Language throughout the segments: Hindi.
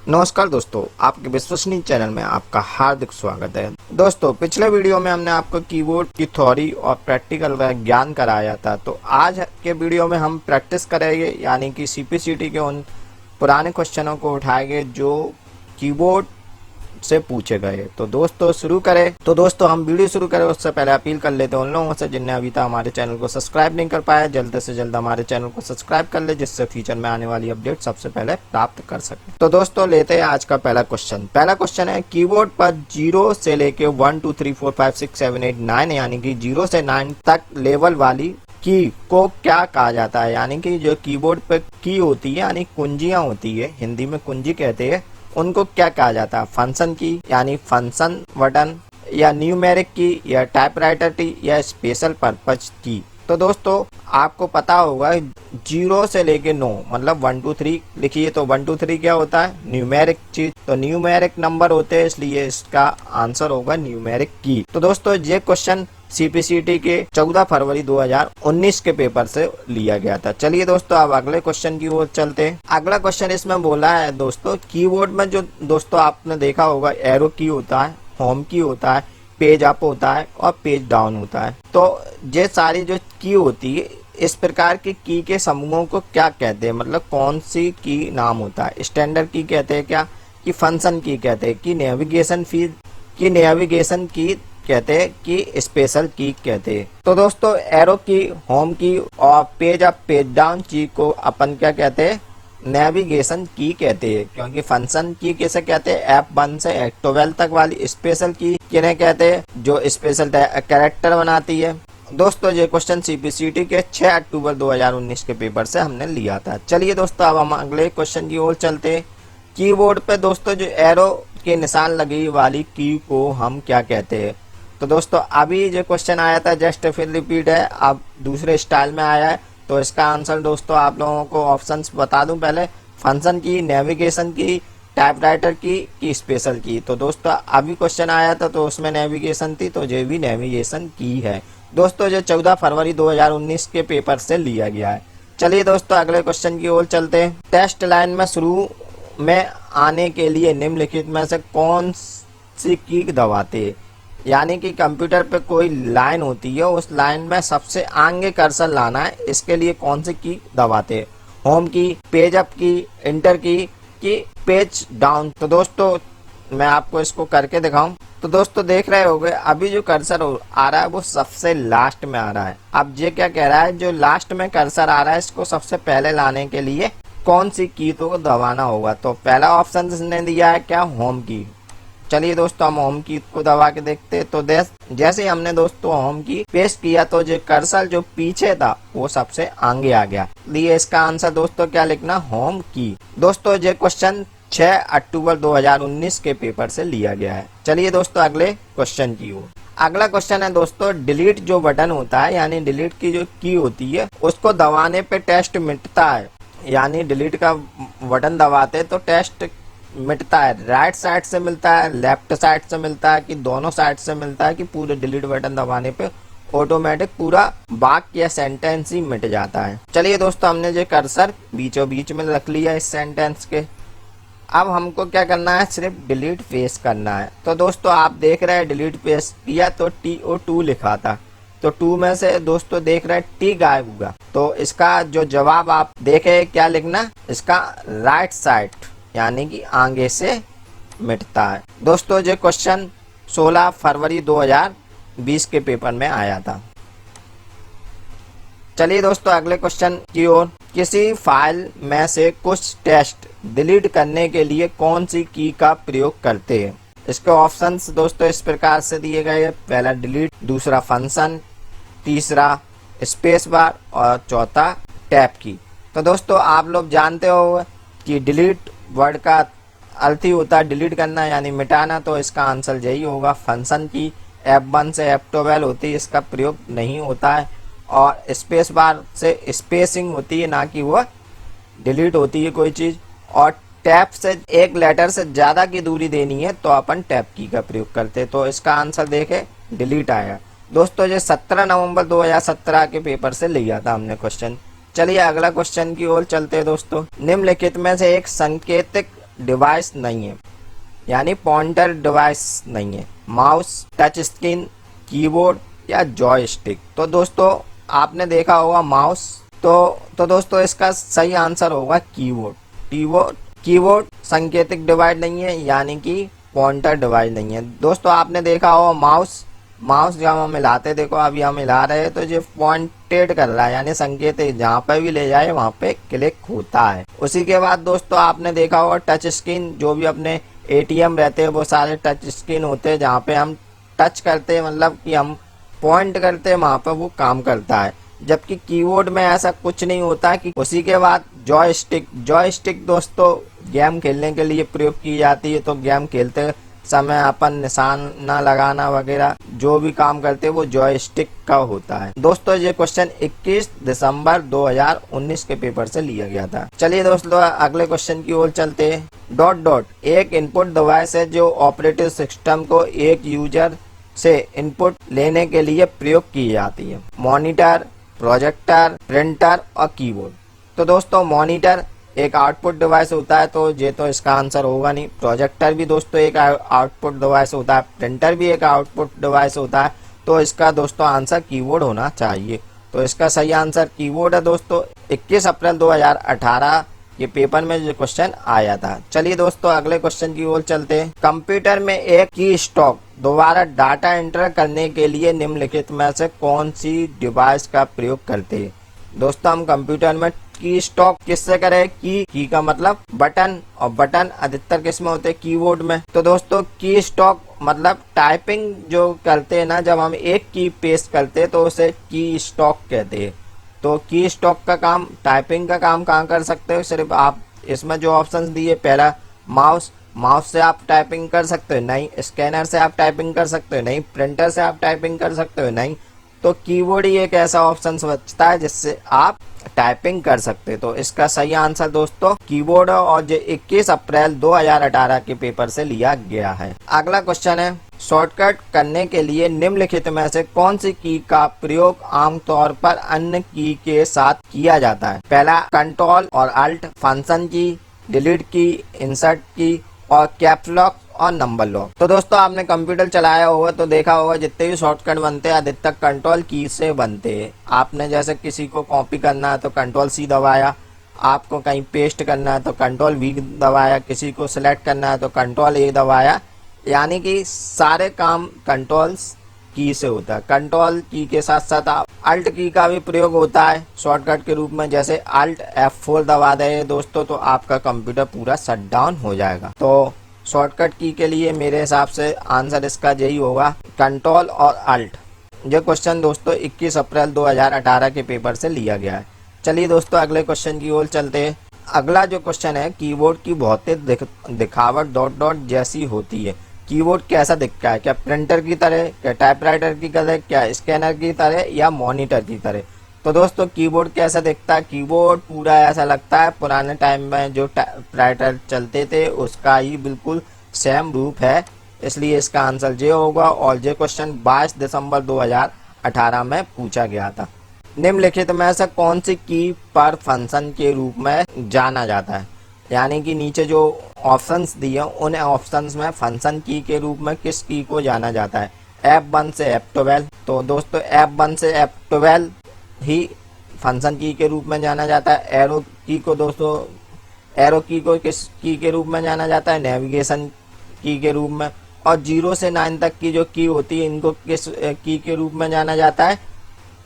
नमस्कार दोस्तों, आपके विश्वसनीय चैनल में आपका हार्दिक स्वागत है। दोस्तों, पिछले वीडियो में हमने आपको कीबोर्ड की थ्योरी और प्रैक्टिकल का ज्ञान कराया था। तो आज के वीडियो में हम प्रैक्टिस करेंगे, यानी कि सीपीसीटी के उन पुराने क्वेश्चनों को उठाएंगे जो कीबोर्ड से पूछे गए। तो दोस्तों शुरू करें। तो दोस्तों हम वीडियो शुरू करें उससे पहले अपील कर लेते हैं उन लोगों से जिनने अभी तक हमारे चैनल को सब्सक्राइब नहीं कर पाया, जल्द से जल्द हमारे चैनल को सब्सक्राइब कर ले, जिससे फ्यूचर में आने वाली अपडेट सबसे पहले प्राप्त कर सके। तो दोस्तों लेते हैं आज का पहला क्वेश्चन। पहला क्वेश्चन है, कीबोर्ड पर 0 से लेके 1 2 3 4 5 6 7 8 9 यानी कि 0 से 9 तक लेवल वाली की को क्या कहा जाता है। यानी कि जो कीबोर्ड पे की होती है, यानी कुंजियां होती है, हिंदी में कुंजी कहते हैं, उनको क्या कहा जाता है। फंक्शन की यानी फंक्शन बटन, या न्यूमेरिक की, या टाइपराइटर की, या स्पेशल पर्पज की। तो दोस्तों आपको पता होगा 0 से लेके 9 मतलब 1 2 3 लिखिए। तो 1 2 3 क्या होता है? न्यूमेरिक चीज। तो न्यूमेरिक नंबर होते हैं, इसलिए इसका आंसर होगा न्यूमेरिक की। तो दोस्तों ये क्वेश्चन सीपीसीटी के 14 फरवरी 2019 के पेपर से लिया गया था। चलिए दोस्तों अब अगले क्वेश्चन की ओर चलते हैं। अगला क्वेश्चन इसमें बोला है दोस्तों, कीबोर्ड में जो दोस्तों आपने देखा होगा एरो की होता है, होम की होता है, पेज अप होता है और पेज डाउन होता है। तो ये सारी जो की होती है, इस प्रकार की की के समूहों को क्या कहते हैं, मतलब कौन सी की नाम होता है? स्टैंडर्ड की कहते हैं क्या, कि फंक्शन की कहते हैं, कि नेविगेशन की कहते हैं, कि स्पेशल की कहते हैं। तो दोस्तों एरो की, होम की और पेज अप पेज डाउन की को अपन क्या कहते हैं? नेविगेशन की कहते हैं। क्योंकि फंक्शन की किसे कहते हैं? F1 से F12 तक वाली। स्पेशल की किन्हें कहते हैं? जो स्पेशल कैरेक्टर बनाती है। दोस्तों ये क्वेश्चन सीपीसीटी के 6 अक्टूबर 2019 के पेपर से हमने लिया था। चलिए दोस्तों अब हम अगले क्वेश्चन की ओर चलते हैं। कीबोर्ड पे दोस्तों जो एरो के निशान लगी वाली की को हम क्या कहते हैं? तो दोस्तों अभी जो क्वेश्चन आया था जस्ट फिर रिपीट है, अब दूसरे स्टाइल में आया है। तो इसका आंसर दोस्तों आप लोगों को ऑप्शंस बता दूं पहले, फंक्शन की, नेविगेशन की, टाइपराइटर की स्पेशल की। तो दोस्तों अभी क्वेश्चन आया था तो उसमें नेविगेशन थी, तो ये भी नेविगेशन की है। दोस्तों ये 14 फरवरी 2019 के पेपर से लिया गया है। चलिए दोस्तों अगले क्वेश्चन की ओर चलते हैं। टेस्ट लाइन में शुरू में आने के लिए निम्नलिखित में से कौन सी की दबाते हैं? यानी कि कंप्यूटर पे कोई लाइन होती है, उस लाइन में सबसे आगे कर्सर लाना है, इसके लिए कौन सी की दबाते हैं? होम की, पेज अप की, इंटर की पेज डाउन। तो दोस्तों मैं आपको इसको करके दिखाऊं। तो दोस्तों देख रहे होंगे अभी जो कर्सर आ रहा है वो सबसे लास्ट में आ रहा है। अब ये क्या कह रहा है, जो लास्ट में कर्सर आ रहा है इसको सबसे पहले लाने के लिए कौन सी की तो दबाना होगा? तो पहला ऑप्शन इसने दिया है क्या? होम की। चलिए दोस्तों हम होम की को दबा के देखते हैं। तो जैसे हमने दोस्तों होम की पेस्ट किया तो जो कर्सर जो पीछे था वो सबसे आगे आ गया, लिए इसका आंसर दोस्तों क्या लिखना? होम की। दोस्तों ये क्वेश्चन 6 अक्टूबर 2019 के पेपर से लिया गया है। चलिए दोस्तों अगले क्वेश्चन की ओर। अगला क्वेश्चन है दोस्तों, डिलीट जो बटन होता है, यानी डिलीट की जो की होती है उसको दबाने पे टेस्ट मिटता है। यानी डिलीट का बटन दबाते तो टेस्ट मिटता है। राइट साइड से मिलता है, लेफ्ट साइड से मिलता है, कि दोनों साइड से मिलता है, कि पूरे डिलीट बटन दबाने पे ऑटोमेटिक पूरा वाक्य या सेंटेंस ही मिट जाता है। चलिए दोस्तों हमने जो कर्सर बीचों बीच में रख लिया इस सेंटेंस के, अब हमको क्या करना है? सिर्फ डिलीट पेस्ट करना है। तो दोस्तों आप देख रहे हैं डिलीट पेस्ट किया तो TO2 लिखा था, तो 2 में से दोस्तों देख रहे हैं T गायब हुआ। तो इसका जो जवाब आप देखे क्या लिखना? इसका राइट साइड यानी कि आगे से मिटता है। दोस्तों ये क्वेश्चन 16 फरवरी 2020 के पेपर में आया था। चलिए दोस्तों अगले क्वेश्चन की ओर। किसी फाइल में से कुछ टेक्स्ट डिलीट करने के लिए कौन सी की का प्रयोग करते हैं? इसके ऑप्शंस दोस्तों इस प्रकार से दिए गए हैं। पहला डिलीट, दूसरा फंक्शन, तीसरा स्पेस बार और चौथा टैब की। तो दोस्तों आप लोग जानते हो कि डिलीट वर्ड का अर्थ ही होता है डिलीट करना यानी मिटाना, तो इसका आंसर यही होगा फंक्शन की। F1 से F12 होती है, इसका प्रयोग नहीं होता है। और स्पेस बार से स्पेसिंग होती है, ना कि वो डिलीट होती है कोई चीज। और टैब से एक लेटर से ज्यादा की दूरी देनी है तो अपन टैब की का प्रयोग करते हैं। तो इसका आंसर देखे डिलीट आया। दोस्तों ये 17 नवंबर 2017 के पेपर से लिया था हमने क्वेश्चन। चलिए अगला क्वेश्चन की ओर चलते हैं दोस्तों। निम्नलिखित में से एक संकेतिक डिवाइस नहीं है, यानी पॉइंटर डिवाइस नहीं है। माउस, टच स्क्रीन, कीबोर्ड या जॉयस्टिक। तो दोस्तों आपने देखा होगा माउस, तो दोस्तों इसका सही आंसर होगा कीबोर्ड। कीबोर्ड सांकेतिक डिवाइस नहीं है, यानी कि पॉइंटर डिवाइस नहीं है। दोस्तों आपने देखा होगा माउस जब हम हिलाते, देखो अभी हम हिला रहे हैं तो जो पॉइंटेड कर रहा है, यानी संकेत जहाँ पे भी ले जाए वहाँ पे क्लिक होता है। उसी के बाद दोस्तों आपने देखा होगा टच स्क्रीन, जो भी अपने एटीएम रहते हैं वो सारे टच स्क्रीन होते हैं, जहाँ पे हम टच करते हैं, मतलब कि हम पॉइंट करते हैं, वहाँ पे वो काम करता है। जबकि कीबोर्ड में ऐसा कुछ नहीं होता कि। उसी के बाद जॉयस्टिक दोस्तों गेम खेलने के लिए प्रयोग की जाती है। तो गेम खेलते समय अपन निशान ना लगाना वगैरह जो भी काम करते हैं वो जॉयस्टिक का होता है। दोस्तों ये क्वेश्चन 21 दिसंबर 2019 के पेपर से लिया गया था। चलिए दोस्तों अगले क्वेश्चन की ओर चलते हैं। ... एक इनपुट डिवाइस है जो ऑपरेटिंग सिस्टम को एक यूजर से इनपुट लेने के लिए प्रयोग की जाती है। मॉनिटर, प्रोजेक्टर, प्रिंटर और कीबोर्ड। तो दोस्तों मॉनिटर एक आउटपुट डिवाइस होता है, तो ये तो इसका आंसर होगा नहीं। प्रोजेक्टर भी दोस्तों एक आउटपुट डिवाइस होता है, प्रिंटर भी एक आउटपुट डिवाइस होता है, तो इसका दोस्तों आंसर कीबोर्ड होना चाहिए। तो इसका सही आंसर कीबोर्ड है दोस्तों। 21 अप्रैल 2018 ये पेपर में जो क्वेश्चन आया था। चलिए दोस्तों अगले क्वेश्चन की ओर चलते हैं। कंप्यूटर में एक की स्टॉक दोबारा डाटा एंटर करने के लिए निम्नलिखित में से कौन सी डिवाइस का प्रयोग करते हैं। दोस्तों हम कंप्यूटर में की स्टॉक किससे करें? की का मतलब बटन, और बटन अधिकतर किस में होते हैं? कीबोर्ड में। तो दोस्तों की स्टॉक मतलब टाइपिंग जो करते हैं ना, जब हम एक की पेस्ट करते हैं तो उसे की स्टॉक कहते हैं। तो की स्टॉक का काम, टाइपिंग का काम कहाँ कर सकते हो? सिर्फ आप इसमें जो ऑप्शंस दिए, पहला माउस से आप टाइपिंग कर सकते हो? नहीं। स्कैनर से आप टाइपिंग कर सकते हो? नहीं। प्रिंटर से आप टाइपिंग कर सकते हो? नहीं। तो कीबोर्ड ही एक ऐसा ऑप्शन बचता है जिससे आप टाइपिंग कर सकते हैं। तो इसका सही आंसर दोस्तों कीबोर्ड, और जो 21 अप्रैल 2018 के पेपर से लिया गया है। अगला क्वेश्चन है, शॉर्टकट करने के लिए निम्नलिखित में से कौन सी की का प्रयोग आमतौर पर अन्य की के साथ किया जाता है? पहला कंट्रोल और अल्ट, फंक्शन की, डिलीट की, इंसर्ट की और कैप्स लॉक और नंबर लॉक। तो दोस्तों आपने कंप्यूटर चलाया होगा तो देखा होगा जितने भी शॉर्टकट बनते हैं अधिकतर कंट्रोल की से बनते हैं। आपने जैसे किसी को कॉपी करना है तो कंट्रोल सी दबाया, आपको कहीं पेस्ट करना है तो कंट्रोल वी दबाया, किसी को सिलेक्ट करना है तो कंट्रोल ए दबाया, यानी कि सारे काम कंट्रोल्स की से होता है। कंट्रोल की के साथ साथ अल्ट की का भी प्रयोग होता है शॉर्टकट के रूप में। जैसे अल्ट F4 दबा दे दोस्तों तो आपका कंप्यूटर पूरा शट डाउन हो जाएगा। तो शॉर्टकट की के लिए मेरे हिसाब से आंसर इसका यही होगा, कंट्रोल और अल्ट। ये क्वेश्चन दोस्तों 21 अप्रैल 2018 के पेपर से लिया गया है। चलिए दोस्तों अगले क्वेश्चन की ओर चलते हैं। अगला जो क्वेश्चन है, कीबोर्ड की भौतिक दिखावट ... जैसी होती है। कीबोर्ड कैसा दिखता है? क्या प्रिंटर की तरह, क्या टाइपराइटर की तरह, क्या स्कैनर की तरह या मॉनिटर की तरह? तो दोस्तों कीबोर्ड कैसा दिखता है? कीबोर्ड पूरा ऐसा लगता है पुराने टाइम में जो टाइपराइटर चलते थे उसका ही बिल्कुल सेम रूप है, इसलिए इसका आंसर ये होगा। और ये क्वेश्चन 22 दिसंबर 2018 में पूछा गया था। निम्नलिखित में से कौन सी की पर फंक्शन के रूप में जाना जाता है? यानी कि नीचे जो ऑप्शंस दिए उन ऑप्शंस में फंक्शन की के रूप में किस की को जाना जाता है? F1 से F12। तो दोस्तों F1 से F12 ही फंक्शन की के रूप में जाना जाता है। एरो की को दोस्तों, एरो की को किस की के रूप में जाना जाता है? नेविगेशन की के रूप में। और 0 से 9 तक की जो की होती है इनको किस की के रूप में जाना जाता है?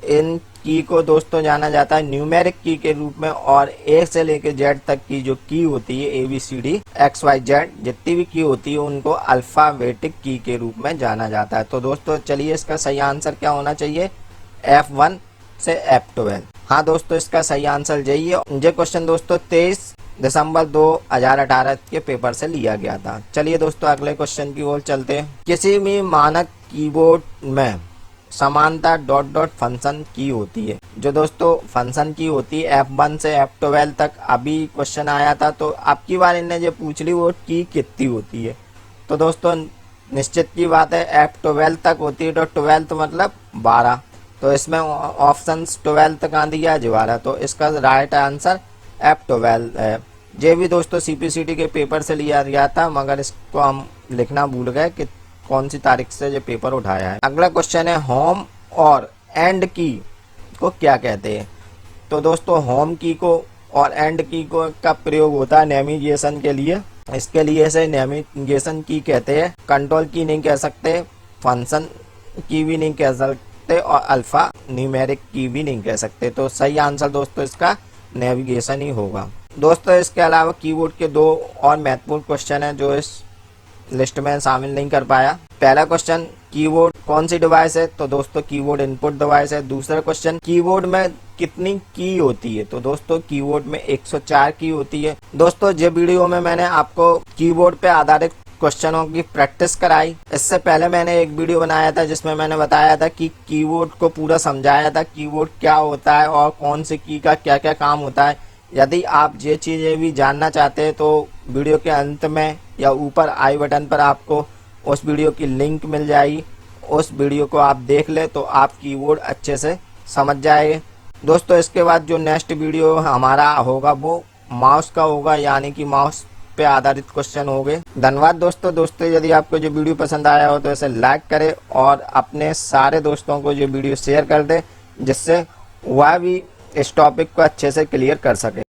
इन की को दोस्तों जाना जाता है न्यूमेरिक की के रूप में। और A से लेकर Z तक की जो की होती है ABCD XYZ जितनी भी की होती है उनको अल्फाबेटिक की के रूप में जाना जाता है। तो दोस्तों चलिए इसका सही आंसर क्या होना चाहिए? F1 से F12। हाँ दोस्तों इसका सही आंसर यही है। ये क्वेश्चन दोस्तों 23 दिसंबर 2018 के पेपर से लिया गया था। चलिए दोस्तों अगले क्वेश्चन की ओर चलते हैं। किसी भी मानक कीबोर्ड में समानता ... फंक्शन की होती है। जो दोस्तों फंक्शन की होती है F1 से F12 तक अभी क्वेश्चन आया था, तो अब की बार इन्हें जो पूछ ली वो की कितनी होती है। तो दोस्तों निश्चित की बात है F12 तक होती है, तो 12 मतलब 12। तो इसमें ऑप्शन 12 कहाँ दिया है? 12। तो इसका राइट आंसर F12 है। ये भी दोस्तों सीपीसीटी के पेपर से लिया गया था, मगर इसको हम लिखना भूल गए कि कौन सी तारीख से ये पेपर उठाया है। अगला क्वेश्चन है होम और एंड की को क्या कहते हैं। तो दोस्तों होम की को और एंड की को का प्रयोग होता है नेविगेशन के लिए। इसके लिए इसे नेविगेशन की कहते हैं, कंट्रोल की नहीं कह सकते, फंक्शन की भी नहीं कह सकते और अल्फा न्यूमेरिक की भी नहीं कह सकते। तो सही आंसर दोस्तों इसका नेविगेशन ही होगा। दोस्तों इसके अलावा कीबोर्ड के दो और महत्वपूर्ण क्वेश्चन है जो इस लिस्ट में शामिल नहीं कर पाया। पहला क्वेश्चन, कीबोर्ड कौन सी डिवाइस है। तो दोस्तों कीबोर्ड इनपुट डिवाइस है। दूसरा क्वेश्चन, कीबोर्ड में कितनी की होती है। तो दोस्तों कीबोर्ड में 104 की होती है। दोस्तों ये वीडियो में मैंने आपको कीबोर्ड पे आधारित क्वेश्चनों की प्रैक्टिस कराई। इससे पहले मैंने एक वीडियो बनाया था जिसमें मैंने बताया था कि कीबोर्ड को पूरा समझाया था, कीबोर्ड क्या होता है और कौन सी की का क्या क्या काम होता है। यदि आप ये चीजें भी जानना चाहते हैं तो वीडियो के अंत में या ऊपर आई बटन पर आपको उस वीडियो की लिंक मिल जाएगी। उस वीडियो को आप देख ले तो आप कीबोर्ड अच्छे से समझ जाएंगे। दोस्तों इसके बाद जो नेक्स्ट वीडियो हमारा होगा वो माउस का होगा, यानी कि माउस पे आधारित क्वेश्चन होंगे। धन्यवाद दोस्तों यदि आपको जो वीडियो पसंद आया हो तो इसे लाइक करें और अपने सारे दोस्तों को ये वीडियो शेयर कर दें, जिससे वह भी इस टॉपिक को अच्छे से क्लियर कर सके।